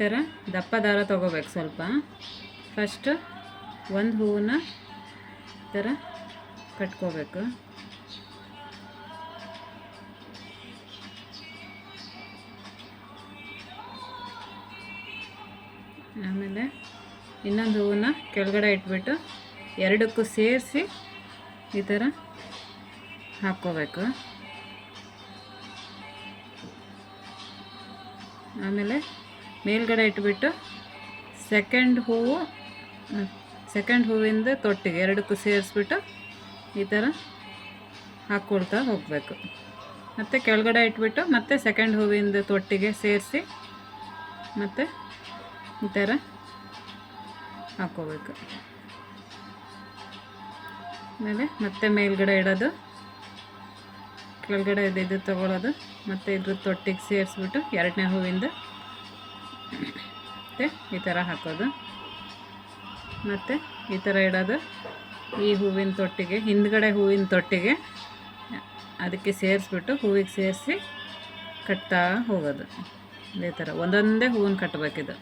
ಥರ ದಪ್ಪ ದಾರ ತೊಗೋಬೇಕು ಸ್ವಲ್ಪ. ಫಸ್ಟ್ ಒಂದು ಹೂವನ್ನ ಈ ಥರ ಕಟ್ಕೋಬೇಕು. ಆಮೇಲೆ ಇನ್ನೊಂದು ಹೂವನ್ನ ಕೆಳಗಡೆ ಇಟ್ಬಿಟ್ಟು ಎರಡಕ್ಕೂ ಸೇರಿಸಿ ಈ ಥರ ಹಾಕ್ಕೋಬೇಕು. ಆಮೇಲೆ ಮೇಲ್ಗಡೆ ಇಟ್ಬಿಟ್ಟು ಸೆಕೆಂಡ್ ಹೂವಿಂದ ತೊಟ್ಟಿಗೆ ಎರಡಕ್ಕೂ ಸೇರಿಸ್ಬಿಟ್ಟು ಈ ಥರ ಹಾಕ್ಕೊಳ್ತಾ ಹೋಗಬೇಕು. ಮತ್ತು ಕೆಳಗಡೆ ಇಟ್ಬಿಟ್ಟು ಮತ್ತೆ ಸೆಕೆಂಡ್ ಹೂವಿಂದ ತೊಟ್ಟಿಗೆ ಸೇರಿಸಿ ಮತ್ತು ಈ ಥರ ಹಾಕ್ಕೋಬೇಕು. ಆಮೇಲೆ ಮತ್ತೆ ಮೇಲ್ಗಡೆ ಇಡೋದು, ಕೆಳಗಡೆ ಇದು ತಗೊಳ್ಳೋದು, ಮತ್ತು ಇದ್ರ ತೊಟ್ಟಿಗೆ ಸೇರಿಸ್ಬಿಟ್ಟು ಎರಡನೇ ಹೂವಿಂದ ಮತ್ತು ಈ ಥರ ಹಾಕೋದು. ಮತ್ತು ಈ ಥರ ಇಡೋದು. ಈ ಹೂವಿನ ತೊಟ್ಟಿಗೆ ಹಿಂದ್ಗಡೆ ಹೂವಿನ ತೊಟ್ಟಿಗೆ ಅದಕ್ಕೆ ಸೇರಿಸ್ಬಿಟ್ಟು ಹೂವಿಗೆ ಸೇರಿಸಿ ಕಟ್ತಾ ಹೋಗೋದು. ಇದೇ ಥರ ಒಂದೊಂದೇ ಹೂವನ್ನು ಕಟ್ಟಬೇಕಿದು.